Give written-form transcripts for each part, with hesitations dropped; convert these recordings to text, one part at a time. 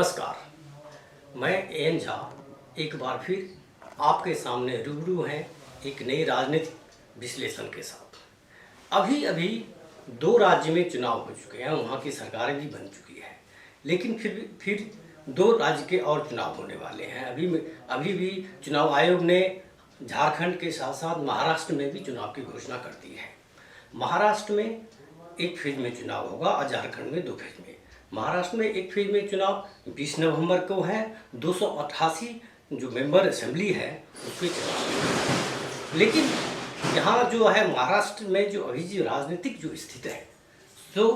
नमस्कार, मैं एन झा एक बार फिर आपके सामने रूबरू हैं एक नई राजनीतिक विश्लेषण के साथ। अभी अभी दो राज्य में चुनाव हो चुके हैं, वहाँ की सरकारें भी बन चुकी है, लेकिन फिर दो राज्य के और चुनाव होने वाले हैं। अभी भी चुनाव आयोग ने झारखंड के साथ साथ महाराष्ट्र में भी चुनाव की घोषणा कर दी है। महाराष्ट्र में एक फेज में चुनाव होगा और झारखंड में 2 फेज में। महाराष्ट्र में एक फेज में चुनाव 20 नवंबर को है। 288 जो मेंबर असेंबली है उसके चुनाव। लेकिन यहाँ जो है महाराष्ट्र में जो अभी जो राजनीतिक जो स्थिति है तो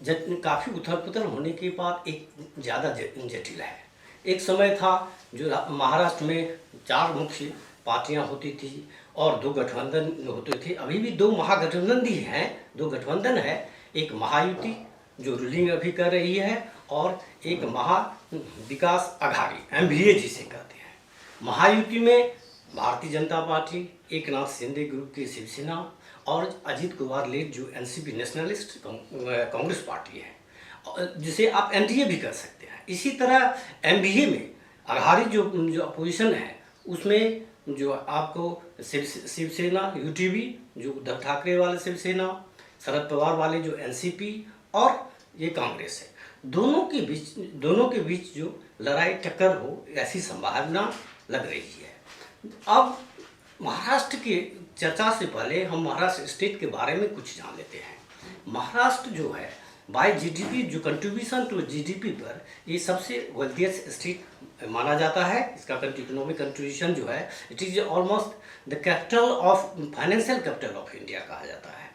काफ़ी उथल पुथल होने के बाद एक ज़्यादा जटिल है। एक समय था जो महाराष्ट्र में 4 मुख्य पार्टियां होती थी और 2 गठबंधन होते थे। अभी भी 2 महागठबंधन भी हैं, 2 गठबंधन है, एक महायुति जो रूलिंग अभी कर रही है और एक महा विकास आघाड़ी MVA जिसे कहते हैं। महायुति में भारतीय जनता पार्टी, एकनाथ शिंदे ग्रुप की शिवसेना और अजित कुमार लेड जो NCP नेशनलिस्ट कांग्रेस पार्टी है, जिसे आप NDA भी कर सकते हैं। इसी तरह MVA में आघाड़ी जो अपोजिशन है उसमें जो आपको शिवसेना UTV जो उद्धव ठाकरे वाले शिवसेना, शरद पवार वाले जो NCP और ये कांग्रेस है। दोनों के बीच जो लड़ाई टक्कर हो ऐसी संभावना लग रही है। अब महाराष्ट्र की चर्चा से पहले हम महाराष्ट्र स्टेट के बारे में कुछ जान लेते हैं। महाराष्ट्र जो है बाय GDP जो कंट्रीब्यूशन टू GDP पर ये सबसे वेल्थिएस्ट स्टेट माना जाता है। इसका इकोनॉमिक कंट्रीब्यूशन जो है it is almost the capital of financial capital of India कहा जाता है।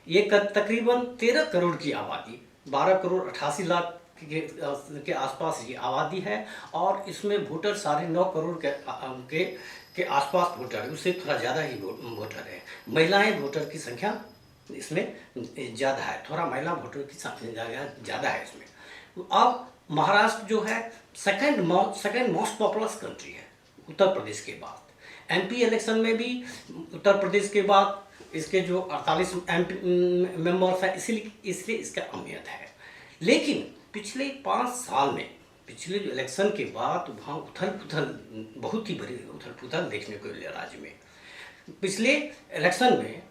ये तकरीबन 13 करोड़ की आबादी, 12 करोड़ 88 लाख के आसपास ये आबादी है और इसमें वोटर 9.5 करोड़ के आसपास वोटर है, उससे थोड़ा ज़्यादा ही वोटर है। महिलाएं वोटर की संख्या इसमें ज़्यादा है, थोड़ा महिला वोटर की संख्या ज़्यादा है इसमें। अब महाराष्ट्र जो है सेकंड मोस्ट पॉपुलस कंट्री है उत्तर प्रदेश के बाद। MP इलेक्शन में भी उत्तर प्रदेश के बाद इसके जो 48 MP मेंबर्स हैं, इसलिए इसका अहमियत है। लेकिन पिछले 5 साल में पिछले जो इलेक्शन के बाद वहाँ बहुत ही बड़ी उथल पुथल देखने को मिला राज्य में। पिछले इलेक्शन में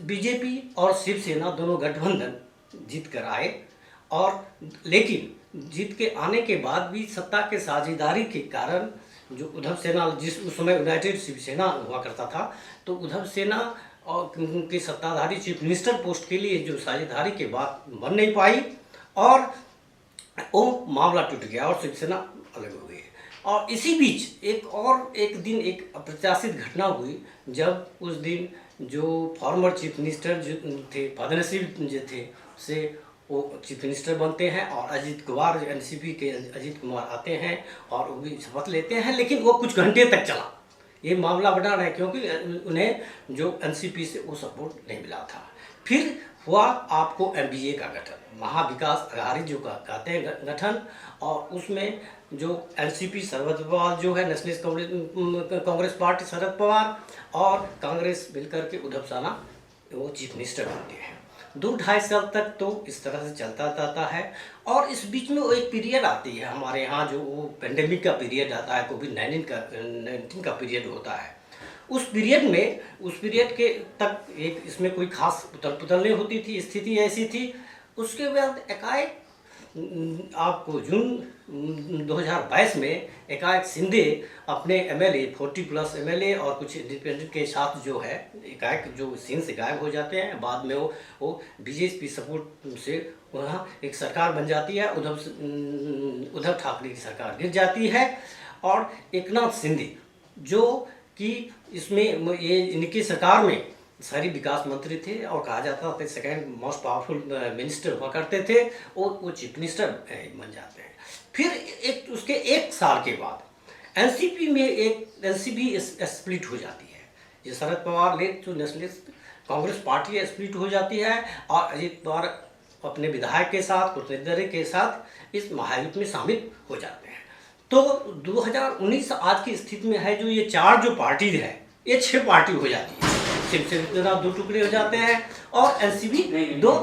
BJP और शिवसेना दोनों गठबंधन जीत कर आए और लेकिन जीत के आने के बाद भी सत्ता के साझेदारी के कारण जो उद्धव सेना जिस उस समय यूनाइटेड शिवसेना हुआ करता था, तो उद्धव सेना और उनके सत्ताधारी चीफ मिनिस्टर पोस्ट के लिए जो साझेदारी के बाद बन नहीं पाई और वो मामला टूट गया और शिवसेना अलग हो गई। और इसी बीच एक दिन एक अप्रत्याशित घटना हुई जब उस दिन जो फॉर्मर चीफ मिनिस्टर जो थे फडणवीस जो थे से वो चीफ मिनिस्टर बनते हैं और अजित कुमार NCP के अजित कुमार आते हैं और वो भी शपथ लेते हैं, लेकिन वो कुछ घंटे तक चला। ये मामला बना रहा है क्योंकि उन्हें जो NCP से वो सपोर्ट नहीं मिला था। फिर हुआ आपको MVA का गठन, महाविकास आघाड़ी जो कहते हैं गठन, और उसमें जो NCP शरद पवार जो है नेशनलिस्ट कांग्रेस पार्टी शरद पवार और कांग्रेस मिलकर के उद्धव सेना वो चीफ मिनिस्टर बनते हैं। 2-2.5 साल तक तो इस तरह से चलता रहता है और इस बीच में वो एक पीरियड आती है हमारे यहाँ जो वो पेंडेमिक का पीरियड आता है, COVID-19 का पीरियड होता है। उस पीरियड के तक एक इसमें कोई खास उथल पुथल नहीं होती थी, स्थिति ऐसी थी। उसके बाद एकाएक आपको जून 2022 में एकाएक शिंदे अपने MLA 40+ MLA और कुछ इंडिपेंडेंट के साथ जो है एकाएक जो सीन से गायब हो जाते हैं। बाद में वो BJP सपोर्ट से वहाँ एक सरकार बन जाती है, उद्धव ठाकरे की सरकार गिर जाती है और एकनाथ शिंदे जो कि इसमें ये इनकी सरकार में शहरी विकास मंत्री थे और कहा जाता था सेकंड मोस्ट पावरफुल मिनिस्टर हुआ करते थे, वो चीफ मिनिस्टर बन जाते हैं। फिर उसके 1 साल के बाद NCP में NCP स्प्लिट हो जाती है। ये शरद पवार लेड जो नेशनलिस्ट कांग्रेस पार्टी है स्प्लिट हो जाती है और अजित पवार अपने विधायक के साथ प्रतिनिधि के साथ इस महायुति में शामिल हो जाते हैं। तो 2019 आज की स्थिति में है जो ये 4 जो पार्टी है ये 6 पार्टी हो जाती है। शिवसेना 2 टुकड़े हो जाते हैं और NCP 2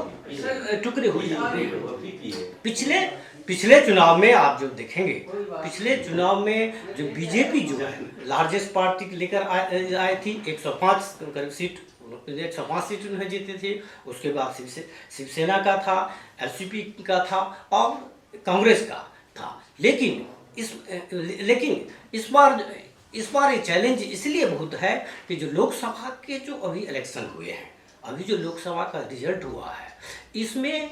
टुकड़े हो जाते हैं। पिछले पिछले चुनाव में आप जो देखेंगे, पिछले चुनाव में जो बीजेपी जो है लार्जेस्ट पार्टी लेकर आई थी, 105 करीब सीट, 105 सीट उन्हें जीते थे। उसके बाद शिवसेना का था, एलसीपी का था और कांग्रेस का था। लेकिन इस बार ये चैलेंज इसलिए बहुत है कि जो लोकसभा के जो अभी इलेक्शन हुए हैं, अभी जो लोकसभा का रिजल्ट हुआ है, इसमें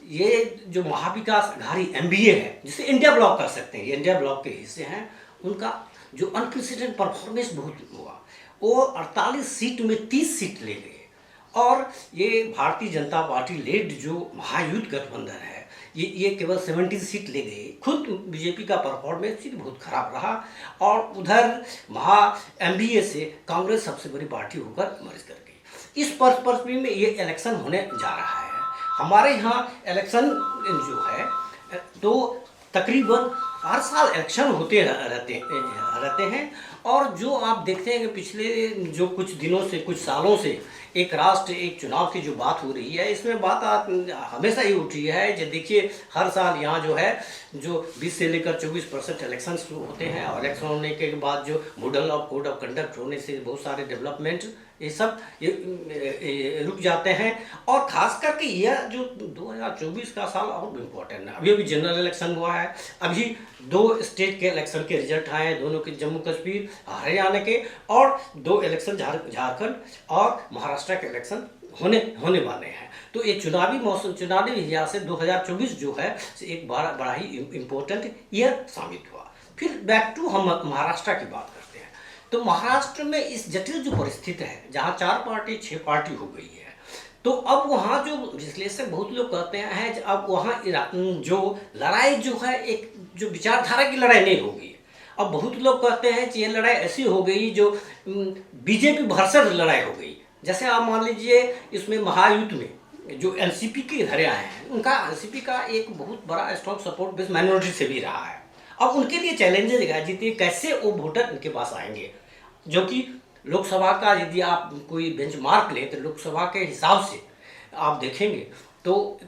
ये जो महाविकास अघाड़ी एमबीए है, जिसे इंडिया ब्लॉक कर सकते हैं, ये इंडिया ब्लॉक के हिस्से हैं, उनका जो अनप्रेसिडेंट परफॉर्मेंस बहुत हुआ। वो 48 सीट में 30 सीट ले गए। और ये भारतीय जनता पार्टी लेड जो महायुद्ध गठबंधन है, ये केवल 17 सीट ले गए। खुद बीजेपी का परफॉर्मेंस ही बहुत खराब रहा। और उधर एमबीए से कांग्रेस सबसे बड़ी पार्टी होकर मर्ज कर गई। इस परिस्थिति में ये इलेक्शन होने जा रहा है। हमारे यहाँ इलेक्शन जो है तो तकरीबन हर साल इलेक्शन होते रहते हैं। और जो आप देखते हैं कि पिछले जो कुछ दिनों से, कुछ सालों से एक राष्ट्र एक चुनाव की जो बात हो रही है, इसमें बात हमेशा ही उठी है। जो देखिए हर साल यहाँ जो है जो 20 से लेकर 24% इलेक्शन शुरू होते हैं। और इलेक्शन होने के बाद जो model of code of conduct होने से बहुत सारे डेवलपमेंट ये सब रुक जाते हैं। और खास करके यह जो 2024 का साल और इम्पोर्टेंट है। अभी जनरल इलेक्शन हुआ है, अभी 2 स्टेट के इलेक्शन के रिजल्ट आए हैं, दोनों के जम्मू कश्मीर हरियाणा के, और 2 इलेक्शन झारखंड और महाराष्ट्र के इलेक्शन होने वाले हैं। तो ये चुनावी लिहाज से 2024 जो है एक बड़ा ही इम्पोर्टेंट ईयर साबित हुआ। फिर बैक टू हम महाराष्ट्र की बात करते हैं। तो महाराष्ट्र में इस जटिल जो परिस्थिति है, जहाँ 4 पार्टी 6 पार्टी हो गई है, तो अब वहाँ जो विश्लेषक बहुत लोग कहते हैं अब वहाँ जो लड़ाई जो है एक जो विचारधारा की लड़ाई नहीं होगी। अब बहुत लोग कहते हैं कि ये लड़ाई ऐसी हो गई जो बीजेपी वर्सेस लड़ाई हो गई। जैसे आप मान लीजिए इसमें महायुद्ध में जो एनसीपी के धरे आए हैं, उनका एनसीपी का एक बहुत बड़ा स्ट्रॉन्ग सपोर्ट बेस माइनॉरिटी से भी रहा है। अब उनके लिए चैलेंजेस है जीते कैसे वो वोटर उनके पास आएंगे। जो कि लोकसभा का यदि आप कोई बेंचमार्क लें तो लोकसभा के हिसाब से आप देखेंगे तो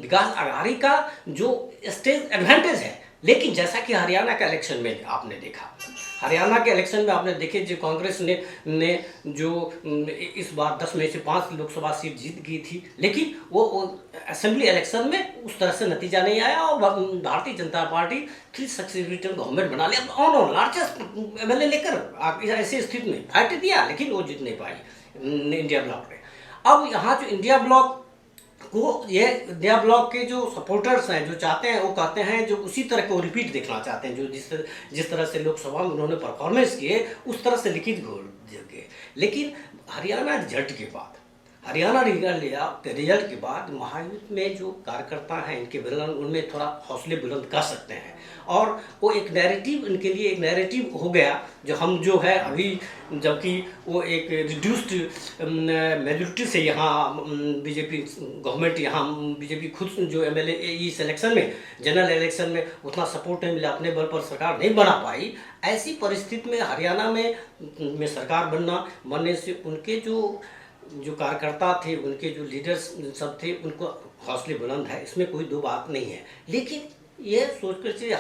विकास अघाड़ी का जो स्टेज एडवांटेज है। लेकिन जैसा कि हरियाणा के इलेक्शन में आपने देखा, हरियाणा के इलेक्शन में आपने देखे जो कांग्रेस ने जो इस बार 10 में से 5 लोकसभा सीट जीत गई थी, लेकिन वो असेंबली इलेक्शन में उस तरह से नतीजा नहीं आया। और Bharatiya Janata party 3 successive government बना लिया और लार्जेस्ट एमएलए लेकर ऐसी स्थिति में फाइट दिया, लेकिन वो जीत नहीं पाई इंडिया ब्लॉक में। अब यहाँ जो इंडिया ब्लॉक इंडिया ब्लॉक के जो सपोर्टर्स हैं, जो चाहते हैं, वो कहते हैं जो उसी तरह को रिपीट देखना चाहते हैं, जो जिस तरह से लोकसभा में उन्होंने परफॉर्मेंस किए उस तरह से लिखित घोल दिए। लेकिन हरियाणा रिजल्ट के बाद महायुद्ध में जो कार्यकर्ता हैं इनके उनमें थोड़ा हौसले बुलंद कर सकते हैं। और वो एक नैरेटिव इनके लिए एक नैरेटिव हो गया जो हम जो है अभी, जबकि वो एक रिड्यूस्ड मेजोरिटी से यहाँ बीजेपी गवर्नमेंट, यहाँ बीजेपी खुद जो एमएलए इस इलेक्शन में जनरल इलेक्शन में उतना सपोर्ट नहीं मिला, अपने बल पर सरकार नहीं बना पाई। ऐसी परिस्थिति में हरियाणा में सरकार बनने से उनके जो कार्यकर्ता थे, उनके जो लीडर्स सब थे, उनको हौसले बुलंद है, इसमें कोई दो बात नहीं है। लेकिन ये सोचकर चाहिए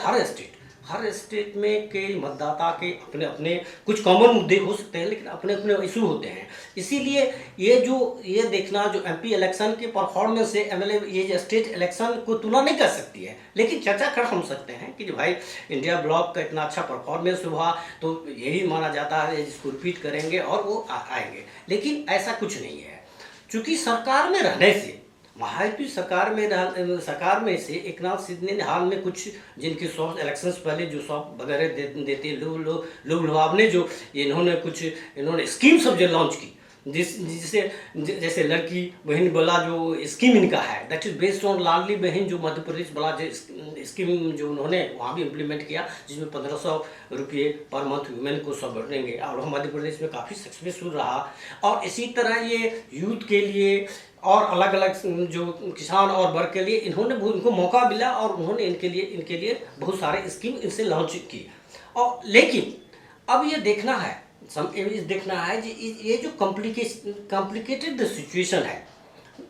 हर स्टेट में के मतदाता के अपने अपने कुछ कॉमन मुद्दे हो सकते हैं, लेकिन अपने अपने इशू होते हैं। इसीलिए ये देखना जो एमपी इलेक्शन के परफॉर्मेंस से एमएलए ये जो स्टेट इलेक्शन को तुलना नहीं कर सकती है, लेकिन चर्चा कर हम सकते हैं कि जो भाई इंडिया ब्लॉक का इतना अच्छा परफॉर्मेंस हुआ तो यही माना जाता है जिसको रिपीट करेंगे और वो आएंगे। लेकिन ऐसा कुछ नहीं है, चूँकि सरकार में रहने से महायुति सरकार में से एकनाथ शिंदे ने हाल में कुछ जिनके सॉफ्ट इलेक्शंस पहले जो सॉफ्ट वगैरह देते लोग लुभावने जो इन्होंने स्कीम सब जो लॉन्च की, जैसे लड़की बहन वाला जो स्कीम इनका है, दैट इज बेस्ड ऑन लाडली बहन जो मध्य प्रदेश वाला जो स्कीम जो उन्होंने वहाँ भी इम्प्लीमेंट किया, जिसमें 1500 रुपये पर मंथ वुमेन को सब बढ़ेंगे और मध्य प्रदेश में काफ़ी सक्सेसफुल रहा। और इसी तरह ये यूथ के लिए और अलग अलग जो किसान और वर्ग के लिए इनको मौका मिला और उन्होंने इनके लिए बहुत सारे स्कीम इनसे लॉन्च की। और लेकिन अब ये देखना है कि ये जो कॉम्प्लिकेटेड सिचुएशन है,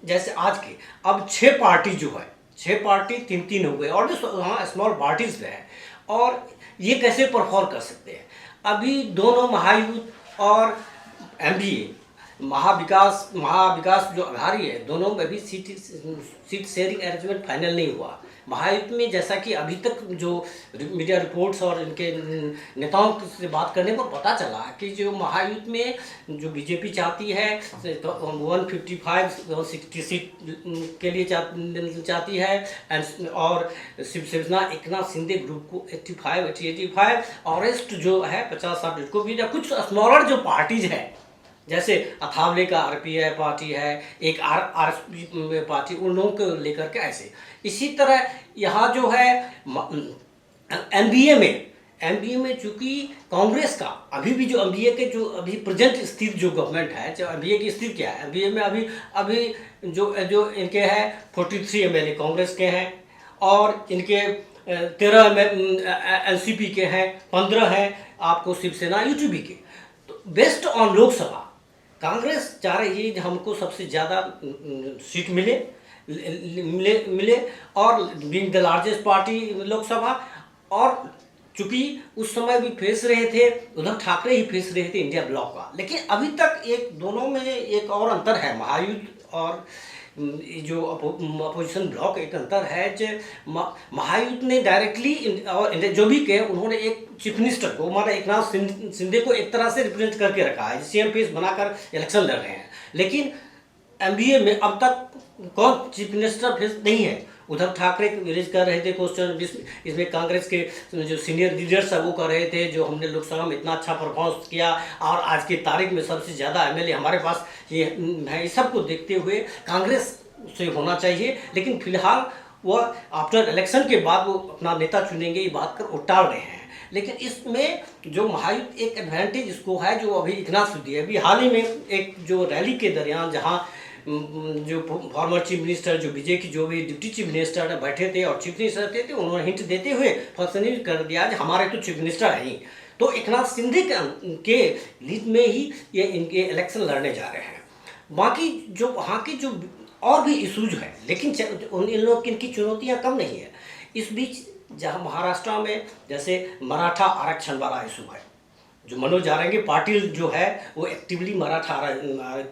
जैसे आज के अब 6 पार्टी जो है 6 पार्टी 3-3 हो गए और भी वहाँ स्मॉल पार्टीज में है, और ये कैसे परफॉर्म कर सकते हैं। अभी दोनों महायुद्ध और एमबीए महाविकास जो अघाड़ी है, दोनों में भी सीट शेयरिंग अरेंजमेंट फाइनल नहीं हुआ। महायुद्ध में जैसा कि अभी तक जो मीडिया रिपोर्ट्स और इनके नेताओं से बात करने पर पता चला कि जो महायुद्ध में जो बीजेपी चाहती है 155-160 सीट के लिए चाहती है, और शिवसेना एकनाथ शिंदे ग्रुप को 85 और रेस्ट जो है 50-60 को भी, कुछ स्मॉलर जो पार्टीज है जैसे अथावले का आरपीआई पार्टी है, एक आरएसपी पार्टी, उन लोगों को लेकर के ऐसे। इसी तरह यहाँ जो है एमबीए में चूंकि कांग्रेस का अभी भी जो एमबीए के जो अभी प्रेजेंट स्थिति जो गवर्नमेंट है, जो एमबीए की स्थिति क्या है, एमबीए में अभी जो इनके हैं 43 एमएलए कांग्रेस के हैं, और इनके 13 एनसीपी के हैं, 15 हैं आपको शिवसेना यूटीपी के। तो बेस्ड ऑन लोकसभा कांग्रेस चाह रही है हमको सबसे ज़्यादा सीट मिले और being the largest party Lok Sabha. और चूंकि उस समय भी फेस रहे थे, उद्धव ठाकरे ही फेस रहे थे इंडिया ब्लॉक का, लेकिन अभी तक एक दोनों में एक और अंतर है, महायुद्ध और जो अपोजिशन ब्लॉक एक अंतर है। जो महायुद्ध ने डायरेक्टली और जो भी कहे उन्होंने एक चीफ मिनिस्टर को, हमारा एकनाथ शिंदे को एक तरह से रिप्रेजेंट करके रखा है, सीएम फेस बनाकर इलेक्शन लड़ रहे हैं। लेकिन एमबीए में अब तक कौन चीफ मिनिस्टर फेस नहीं है। उद्धव ठाकरे रेज कर रहे थे क्वेश्चन, इसमें कांग्रेस के जो सीनियर लीडर्स है वो कर रहे थे, जो हमने लोकसभा में इतना अच्छा परफॉर्मेंस किया और आज की तारीख में सबसे ज़्यादा एमएलए हमारे पास ये है। इस सब को देखते हुए कांग्रेस से होना चाहिए, लेकिन फिलहाल वह आफ्टर इलेक्शन के बाद वो अपना नेता चुनेंगे, ये बात कर वो टाल रहे हैं। लेकिन इसमें जो महायुद्ध एक एडवांटेज इसको है, जो अभी इतना सुधी है। अभी हाल ही में एक जो रैली के दरमियान जहाँ जो फॉर्मर चीफ मिनिस्टर, जो बीजेपी की जो भी डिप्टी चीफ मिनिस्टर बैठे थे और चीफ मिनिस्टर थे, उन्होंने हिंट देते हुए फंक्शनिंग कर दिया कि हमारे तो चीफ मिनिस्टर है ही, तो एकनाथ शिंदे के लीड में ही ये इनके इलेक्शन लड़ने जा रहे हैं। बाकी जो वहाँ की जो और भी इशूज है, लेकिन इन लोग की इनकी चुनौतियाँ कम नहीं है। इस बीच जहाँ महाराष्ट्र में जैसे मराठा आरक्षण वाला इशू है, जो मनोज जारंगी पाटिल जो है वो एक्टिवली मराठा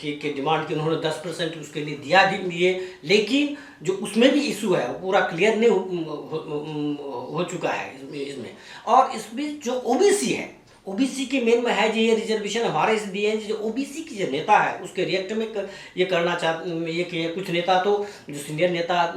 के डिमांड की उन्होंने 10% उसके लिए दिया भी है, लेकिन जो उसमें भी इशू है वो पूरा क्लियर नहीं हो चुका है इसमें। और इस बीच जो ओबीसी है, ओबीसी के मेन में है जो ये रिजर्वेशन हमारे से दिए हैं, जो ओबीसी की जो नेता है उसके रिएक्ट में ये करना ये किए। कुछ नेता तो जो सीनियर नेता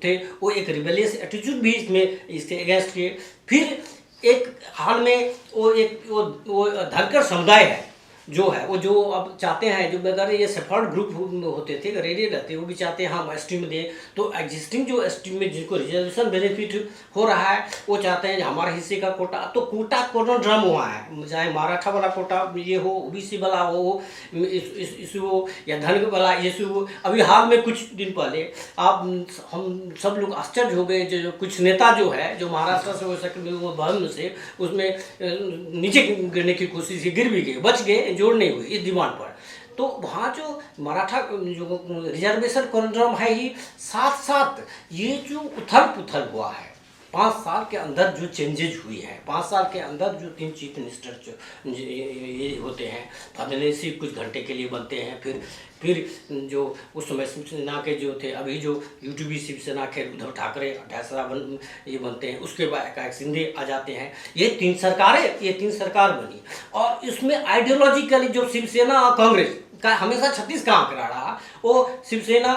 थे वो एक रिबेलियस एटीट्यूड भी इसमें इसके अगेंस्ट किए। फिर एक हाल में वो धनकर समुदाय है जो है, वो जो अब चाहते हैं, जो अगर ये सेफर्ड ग्रुप होते थे, रेडी रहते, वो भी चाहते हैं हम एसटी में दें। तो एग्जिस्टिंग जो एसटी में जिनको रिजर्वेशन बेनिफिट हो रहा है वो चाहते हैं हमारे हिस्से का कोटा, तो कोटा ड्रम हुआ है, चाहे मराठा वाला कोटा ये हो, ओबीसी वाला हो, इशू हो या धन वाला इशू हो। अभी हाल में कुछ दिन पहले हम सब लोग आश्चर्य हो गए, जो कुछ नेता जो है जो महाराष्ट्र से हो सके वो बहन से उसमें नीचे गिरने की कोशिश की, गिर भी गए, बच गए, जोड़ नहीं हुई इस डिमांड पर। तो वहाँ जो मराठा जो रिजर्वेशन कॉन्ड्रम है ही, साथ साथ ये जो उथल पुथल हुआ है 5 साल के अंदर जो चेंजेज हुई है, 5 साल के अंदर जो 3 चीफ मिनिस्टर ये होते हैं, फडणवीस कुछ घंटे के लिए बनते हैं, फिर जो उस समय शिवसेना के जो थे, अभी जो यूटीबी शिवसेना के उद्धव ठाकरे 28 ये बनते हैं, उसके बाद एकाएक शिंदे आ जाते हैं। ये 3 सरकार बनी, और इसमें आइडियोलॉजिकली जो शिवसेना और कांग्रेस का हमेशा 36 का आंकड़ा रहा, वो शिवसेना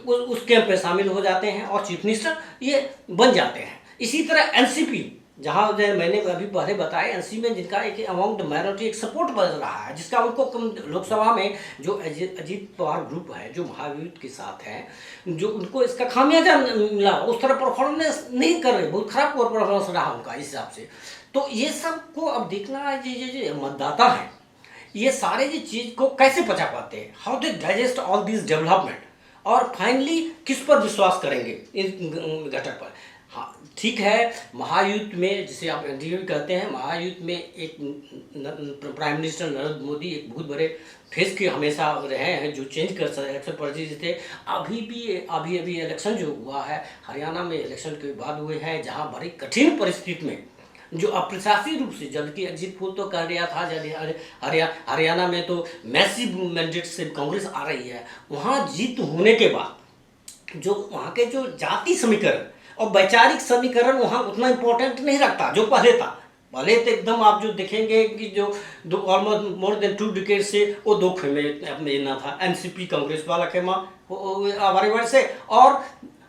उस कैंप पे शामिल हो जाते हैं और चीफ मिनिस्टर ये बन जाते हैं। इसी तरह एनसीपी, जहाँ मैंने अभी पहले बताया, एनसीपी में जिनका एक अमंग द माइनॉरिटी एक सपोर्ट बन रहा है, जिसका उनको लोकसभा में जो अजीत पवार ग्रुप है जो महायुद्ध के साथ है, जो उनको इसका खामियाजा मिला, उस तरह परफॉर्मेंस नहीं कर रहे, बहुत खराब परफॉर्मेंस रहा उनका इस हिसाब से। तो ये सब को अब देखना है, जो मतदाता है ये सारे ये चीज़ को कैसे पचा पाते हैं, how they digest all this development, और फाइनली किस पर विश्वास करेंगे इस घटक पर। हाँ ठीक है, महायुद्ध में जिसे आप एनडीए भी कहते हैं, महायुद्ध में एक प्राइम मिनिस्टर नरेंद्र मोदी एक बहुत बड़े फेस के हमेशा रहे हैं जो चेंज कर सकते इलेक्शन परिस्थिति थे। अभी अभी इलेक्शन जो हुआ है हरियाणा में, इलेक्शन के बाद हुए हैं, जहाँ बड़ी कठिन परिस्थिति में जो अप्रत्याशित रूप से, जबकि एग्जिट पोल तो कर रहा था हरियाणा में तो मैसिव मैंडेट से कांग्रेस आ रही है, वहाँ जीत होने के बाद जो वहाँ के जो जाति समीकरण और वैचारिक समीकरण वहाँ उतना इम्पोर्टेंट नहीं रखता जो पहले था। पहले तो एकदम आप जो देखेंगे कि जो दो ऑलमोस्ट मोर देन 2 डिकेड से वो दो खेमे अपने ना था, एनसीपी कांग्रेस वाला खेमा हमारे वर्ष से, और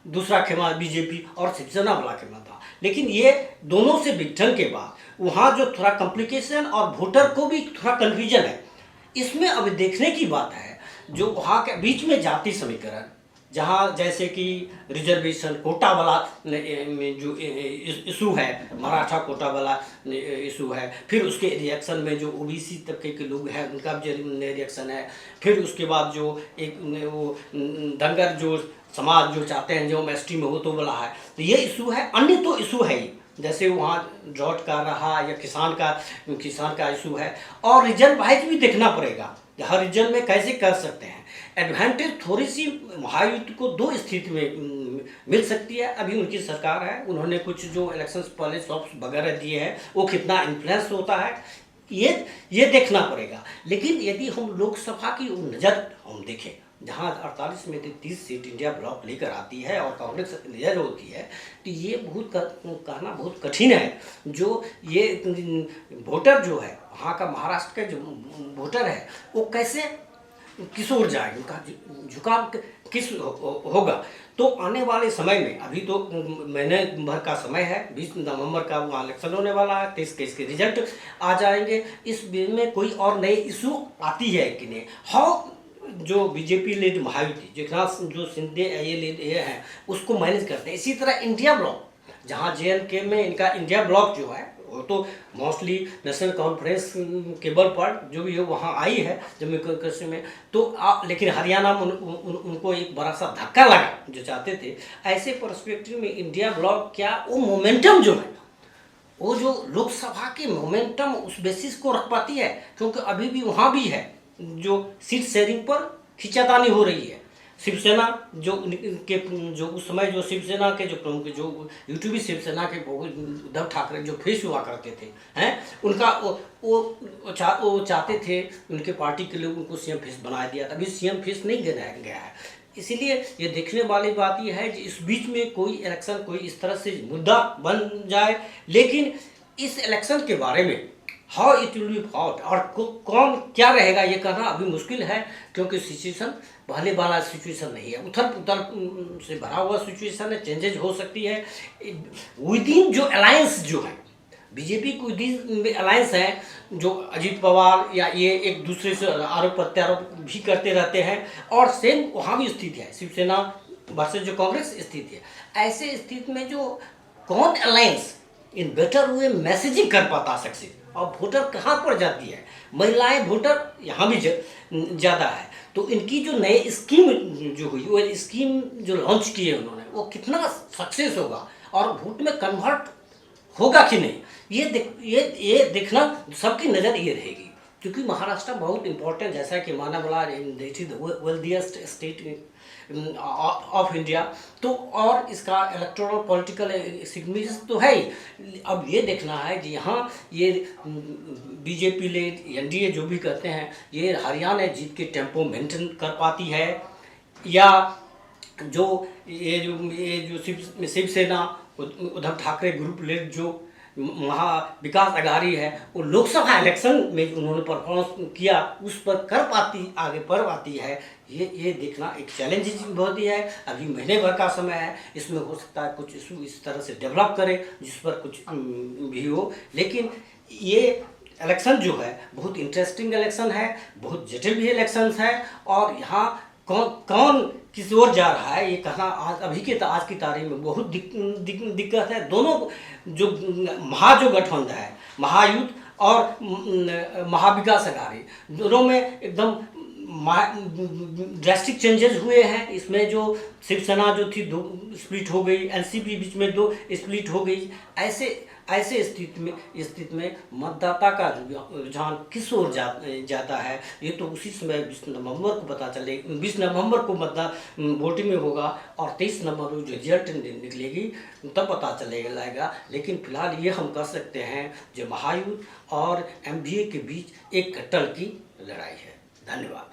दूसरा खेमा बीजेपी और शिवसेना वाला खेमा था। लेकिन ये दोनों से विघटन के बाद वहाँ जो थोड़ा कॉम्प्लिकेशन और वोटर को भी थोड़ा कन्फ्यूजन है, इसमें अब देखने की बात है जो वहाँ के बीच में जाति समीकरण, जहाँ जैसे कि रिजर्वेशन कोटा वाला जो इशू है, मराठा कोटा वाला इशू है, फिर उसके रिएक्शन में जो ओबीसी तबके के लोग हैं उनका भी रिएक्शन है, फिर उसके बाद जो एक वो धनगर जो समाज जो चाहते हैं जो एसटी में हो तो वाला है, तो ये इशू है। अन्य तो इशू है ही, जैसे वहाँ ड्रॉट का रहा या किसान का इशू है, और रीजन वाइज भी देखना पड़ेगा हर रीजन में कैसे कर सकते हैं। एडवांटेज थोड़ी सी महायुद्ध को दो स्थिति में मिल सकती है। अभी उनकी सरकार है, उन्होंने कुछ जो इलेक्शंस पहले सॉफ्ट वगैरह दिए हैं वो कितना इन्फ्लुएंस होता है ये देखना पड़ेगा। लेकिन यदि हम लोकसभा की नज़र हम देखें, जहाँ 48 में 30 सीट इंडिया ब्लॉक लेकर आती है और कांग्रेस लीडर होती है, तो ये कहना बहुत कठिन है। जो ये वोटर जो है वहाँ का, महाराष्ट्र का जो वोटर है वो कैसे किस ओर जाएगा, उनका झुकाव किस होगा। तो आने वाले समय में, अभी तो महीने भर का समय है, 20 नवंबर का वहाँ इलेक्शन होने वाला है, 23 के इसके रिजल्ट आ जाएंगे। इस बीच में कोई और नई इशू आती है कि नहीं, हाउ जो बीजेपी लेड महायुति जो सिंधे ये हैं उसको मैनेज करते हैं। इसी तरह इंडिया ब्लॉक, जहाँ JNK में इनका इंडिया ब्लॉक जो है वो तो मोस्टली नेशनल कॉन्फ्रेंस केबल पर जो भी है वहाँ आई है जम्मू कश्मीर में, तो लेकिन हरियाणा में उनको एक बड़ा सा धक्का लगा जो चाहते थे। ऐसे पर्सपेक्टिव में इंडिया ब्लॉक क्या वो मोमेंटम जो है, वो जो लोकसभा के मोमेंटम उस बेसिस को रख पाती है, क्योंकि अभी भी वहाँ भी है जो सीट शेयरिंग पर खींचातानी हो रही है। शिवसेना जो उस समय जो शिवसेना के जो प्रमुख जो यूट्यूबी शिवसेना के उद्धव ठाकरे जो फेस हुआ करते थे हैं, उनका वो चाहते थे उनके पार्टी के लोग उनको CM फेस बना दिया था। अभी CM फेस नहीं बनाया गया है। इसीलिए ये देखने वाली बात ये है कि इस बीच में कोई इलेक्शन कोई इस तरह से मुद्दा बन जाए, लेकिन इस इलेक्शन के बारे में how it will be fought और कौन क्या रहेगा ये कहना अभी मुश्किल है, क्योंकि सिचुएशन पहले वाला सिचुएशन नहीं है, उथल पुथल से भरा हुआ सिचुएशन है। चेंजेज हो सकती है विद इन जो अलायंस जो है बीजेपी को, विद अलायंस है जो अजीत पवार या ये एक दूसरे से आरोप प्रत्यारोप भी करते रहते हैं, और सेम वहाँ भी स्थिति है, शिवसेना वर्सेस जो कांग्रेस स्थिति है। ऐसे स्थिति में जो कौन alliance in better way messaging कर पाता सक्सेस, और वोटर कहाँ पर जाती है, महिलाएं वोटर यहाँ भी ज़्यादा है, तो इनकी जो नए स्कीम जो हुई वो स्कीम जो लॉन्च की है उन्होंने, वो कितना सक्सेस होगा और वोट में कन्वर्ट होगा कि नहीं, ये देखना सबकी नज़र ये रहेगी। क्योंकि महाराष्ट्र बहुत इंपॉर्टेंट, जैसा कि माना वाला वेल्दिएस्ट स्टेट ऑफ इंडिया, तो और इसका इलेक्टोरल पॉलिटिकल सिग्निफिकेंस तो है ही। अब ये देखना है कि यहाँ ये बीजेपी लेड एनडीए जो भी कहते हैं, ये हरियाणा जीत के टेम्पो मेंटेन कर पाती है, या जो ये जो शिवसेना उद्धव ठाकरे ग्रुप लेड जो महा विकास अघाड़ी है वो लोकसभा इलेक्शन में उन्होंने परफॉर्मेंस किया, उस पर कर पाती आगे बढ़ पाती है, ये देखना एक चैलेंजिंग बहुत ही है। अभी महीने भर का समय है, इसमें हो सकता है कुछ इशू इस तरह से डेवलप करे जिस पर कुछ भी हो। लेकिन ये इलेक्शन जो है बहुत इंटरेस्टिंग इलेक्शन है, बहुत जटिल भी इलेक्शन है, और यहाँ कौन किस ओर जा रहा है ये कहना आज की तारीख में बहुत दिक्कत है। दोनों जो गठबंधन है, महायुद्ध और महाविकास अघाड़ी, दोनों में एकदम ड्रास्टिक चेंजेस हुए हैं इसमें। जो शिवसेना जो थी दो स्प्लिट हो गई, एनसीपी बीच में दो स्प्लिट हो गई। ऐसे स्थिति में मतदाता का रुझान किस ओर जाता है, ये तो उसी समय 20 नवंबर को पता चले। 20 नवंबर को मतदान वोटिंग में होगा और 23 नवंबर को जो रिजल्ट निकलेगी तब पता चलेगा। लेकिन फिलहाल ये हम कह सकते हैं जो महायुद्ध और एमवीए के बीच एक कट्टर की लड़ाई है। धन्यवाद।